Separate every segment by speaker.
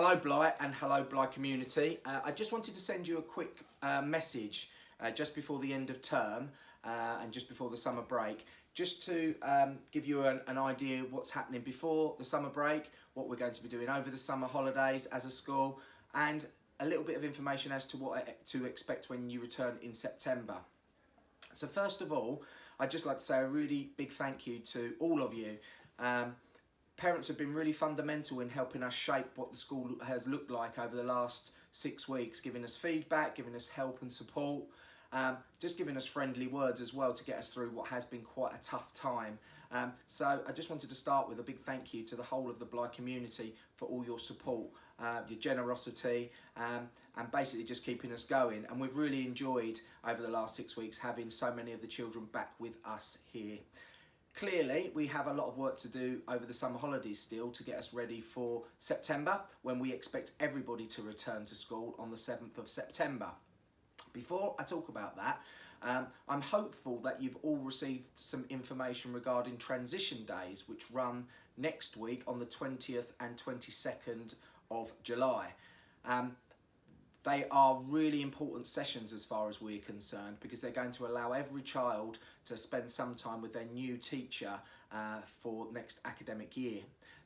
Speaker 1: Hello Bly and hello Bly community. I just wanted to send you a quick message just before the end of term and just before the summer break, just to give you an idea of what's happening before the summer break, what we're going to be doing over the summer holidays as a school, and a little bit of information as to what to expect when you return in September. So first of all, I'd just like to say a really big thank you to all of you. Parents have been really fundamental in helping us shape what the school has looked like over the last 6 weeks, giving us feedback, giving us help and support, just giving us friendly words as well to get us through what has been quite a tough time. So I just wanted to start with a big thank you to the whole of the Bly community for all your support, your generosity, and basically just keeping us going. And we've really enjoyed over the last 6 weeks having so many of the children back with us here. Clearly, we have a lot of work to do over the summer holidays still to get us ready for September, when we expect everybody to return to school on the 7th of September. Before I talk about that, I'm hopeful that you've all received some information regarding transition days, which run next week on the 20th and 22nd of July. They are really important sessions as far as we're concerned, because they're going to allow every child to spend some time with their new teacher for next academic year.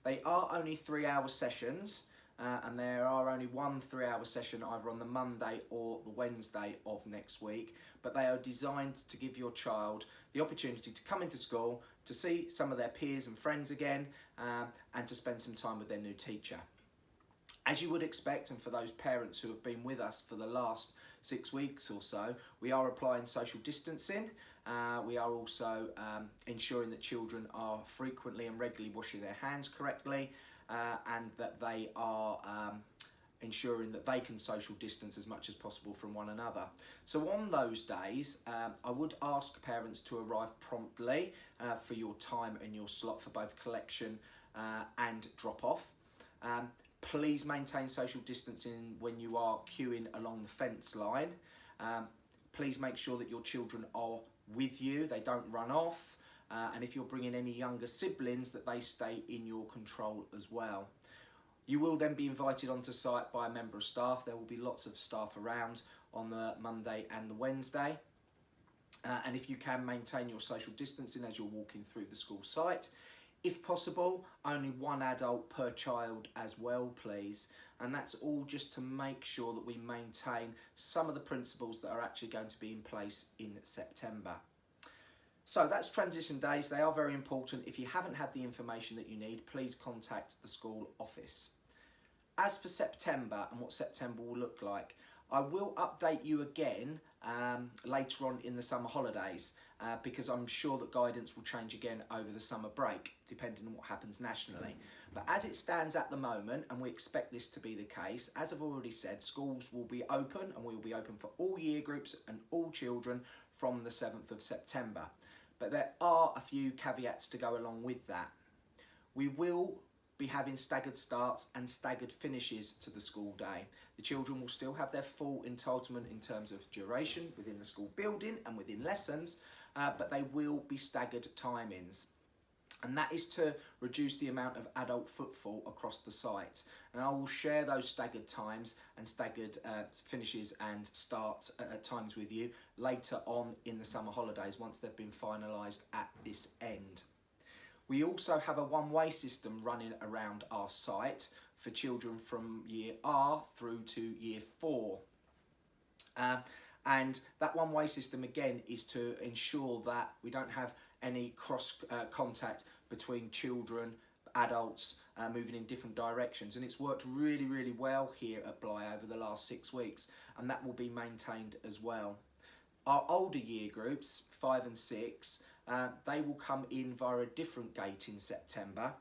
Speaker 1: They are only 3-hour sessions, and there are only one 3-hour session either on the Monday or the Wednesday of next week, but they are designed to give your child the opportunity to come into school, to see some of their peers and friends again, and to spend some time with their new teacher. As you would expect, and for those parents who have been with us for the last 6 weeks or so, we are applying social distancing. We are also ensuring that children are frequently and regularly washing their hands correctly, and that they are ensuring that they can social distance as much as possible from one another. So on those days, I would ask parents to arrive promptly for your time and your slot for both collection and drop-off. Please maintain social distancing when you are queuing along the fence line. Please make sure that your children are with you, they don't run off, and if you're bringing any younger siblings, that they stay in your control as well. You will then be invited onto site by a member of staff. There will be lots of staff around on the Monday and the Wednesday. And if you can maintain your social distancing as you're walking through the school site. If possible, only one adult per child as well, please. And that's all just to make sure that we maintain some of the principles that are actually going to be in place in September. So that's transition days. They are very important. If you haven't had the information that you need, please contact the school office. As for September and what September will look like, I will update you again later on in the summer holidays, because I'm sure that guidance will change again over the summer break, depending on what happens nationally. But as it stands at the moment, and we expect this to be the case, as I've already said, schools will be open, and we will be open for all year groups and all children from the 7th of September. But there are a few caveats to go along with that. We will be having staggered starts and staggered finishes to the school day. The children will still have their full entitlement in terms of duration within the school building and within lessons, but they will be staggered timings. And that is to reduce the amount of adult footfall across the site. And I will share those staggered times and staggered finishes and start times with you later on in the summer holidays, once they've been finalised at this end. We also have a one-way system running around our site for children from year R through to year 4. And that one-way system again is to ensure that we don't have any cross contact between children, adults moving in different directions. And it's worked really, really well here at Bly over the last 6 weeks, and that will be maintained as well. Our older year groups, 5 and 6, they will come in via a different gate in September,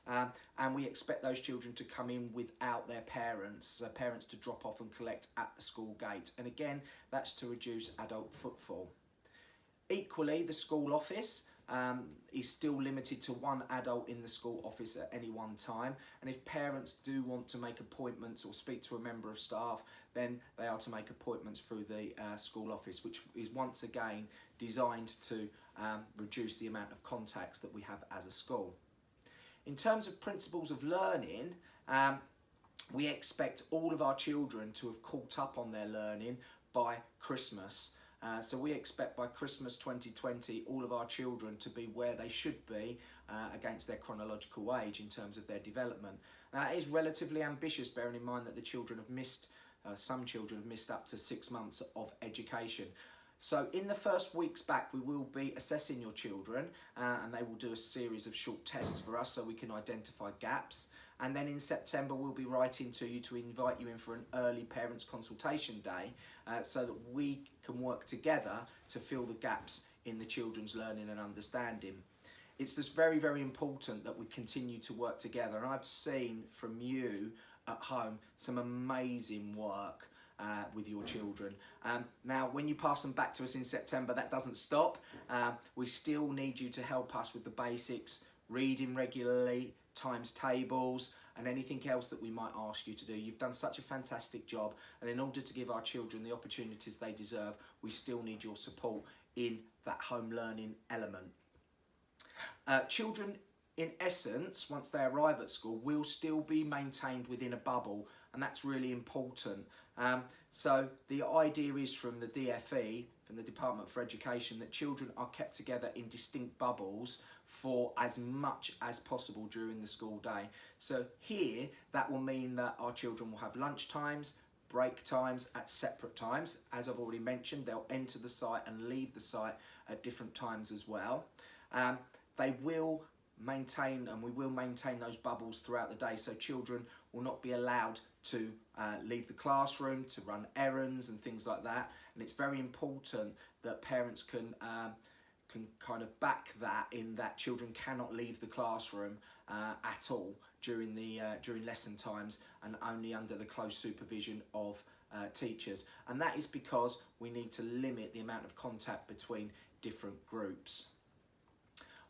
Speaker 1: and we expect those children to come in without their parents, parents to drop off and collect at the school gate. And again, that's to reduce adult footfall. Equally, the school office is still limited to one adult in the school office at any one time, and if parents do want to make appointments or speak to a member of staff, then they are to make appointments through the school office, which is once again designed to reduce the amount of contacts that we have as a school. In terms of principles of learning, We expect all of our children to have caught up on their learning by Christmas. So we expect by Christmas 2020 all of our children to be where they should be against their chronological age in terms of their development. Now, it is relatively ambitious, bearing in mind that the children have missed, some children have missed up to 6 months of education. So in the first weeks back, we will be assessing your children and they will do a series of short tests for us so we can identify gaps. And then in September, we'll be writing to you to invite you in for an early parents consultation day so that we can work together to fill the gaps in the children's learning and understanding. It's just very, very important that we continue to work together. And I've seen from you at home some amazing work with your children. Now, when you pass them back to us in September, that doesn't stop. We still need you to help us with the basics, reading regularly, times tables, and anything else that we might ask you to do. You've done such a fantastic job, and in order to give our children the opportunities they deserve, we still need your support in that home learning element. Children, in essence, once they arrive at school, will still be maintained within a bubble, and that's really important. So the idea is from the DFE, from the Department for Education, that children are kept together in distinct bubbles for as much as possible during the school day. So here, that will mean that our children will have lunch times, break times at separate times. As I've already mentioned, they'll enter the site and leave the site at different times as well. They will maintain, and we will maintain those bubbles throughout the day, so children will not be allowed to leave the classroom to run errands and things like that. And it's very important that parents can kind of back that, in that children cannot leave the classroom at all during lesson times, and only under the close supervision of teachers. And that is because we need to limit the amount of contact between different groups.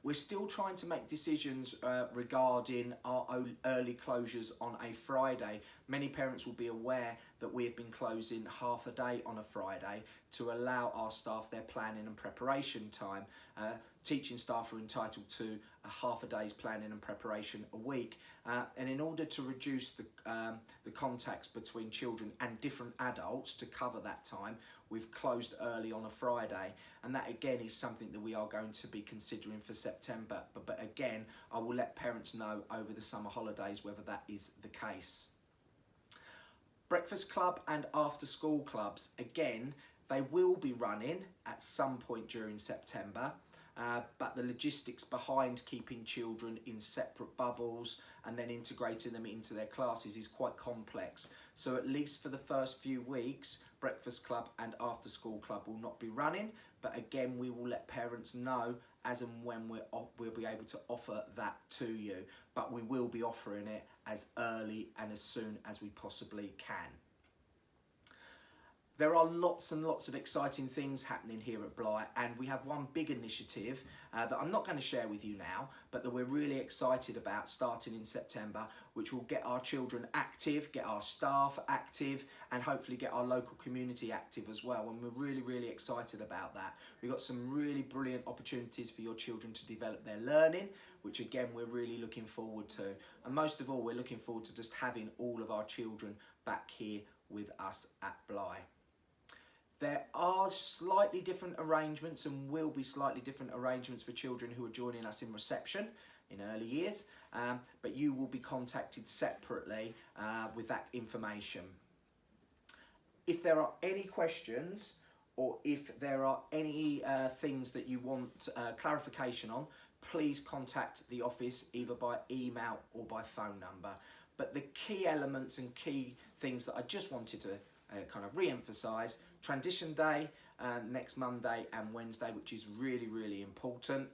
Speaker 1: We're still trying to make decisions regarding our early closures on a Friday. Many parents will be aware that we have been closing half a day on a Friday to allow our staff their planning and preparation time. Teaching staff are entitled to a half a day's planning and preparation a week. And in order to reduce the contacts between children and different adults to cover that time, we've closed early on a Friday. And that again is something that we are going to be considering for September. But again, I will let parents know over the summer holidays whether that is the case. Breakfast club and after school clubs, again, they will be running at some point during September. But the logistics behind keeping children in separate bubbles and then integrating them into their classes is quite complex. So at least for the first few weeks, breakfast club and after school club will not be running. But again, we will let parents know as and when we'll be able to offer that to you. But we will be offering it as early and as soon as we possibly can. There are lots and lots of exciting things happening here at Bly, and we have one big initiative that I'm not going to share with you now, but that we're really excited about starting in September, which will get our children active, get our staff active, and hopefully get our local community active as well. And we're really, really excited about that. We've got some really brilliant opportunities for your children to develop their learning, which again, we're really looking forward to. And most of all, we're looking forward to just having all of our children back here with us at Bly. There are slightly different arrangements, and will be slightly different arrangements for children who are joining us in reception in early years, but you will be contacted separately with that information. If there are any questions, or if there are any things that you want clarification on, please contact the office either by email or by phone number. But the key elements and key things that I just wanted to kind of re-emphasise: transition day next Monday and Wednesday, which is really, really important.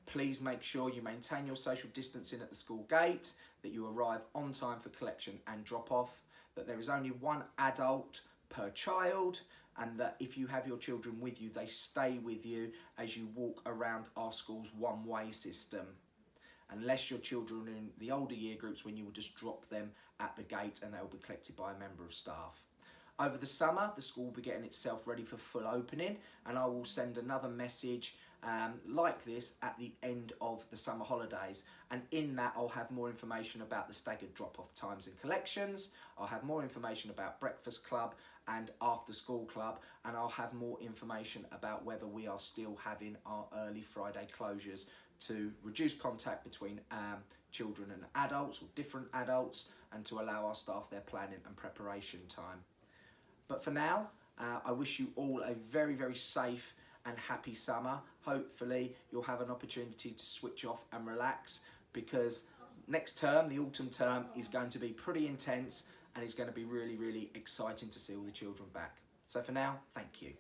Speaker 1: Please make sure you maintain your social distancing at the school gate, that you arrive on time for collection and drop off, that there is only one adult per child, and that if you have your children with you, they stay with you as you walk around our school's one-way system. Unless your children are in the older year groups, when you will just drop them at the gate and they will be collected by a member of staff. Over the summer, the school will be getting itself ready for full opening, and I will send another message like this at the end of the summer holidays, and in that I'll have more information about the staggered drop-off times and collections. I'll have more information about breakfast club and after school club, and I'll have more information about whether we are still having our early Friday closures to reduce contact between children and adults, or different adults, and to allow our staff their planning and preparation time. But for now, I wish you all a very, very safe and happy summer. Hopefully you'll have an opportunity to switch off and relax, because next term, the autumn term, is going to be pretty intense, and it's going to be really, really exciting to see all the children back. So for now, thank you.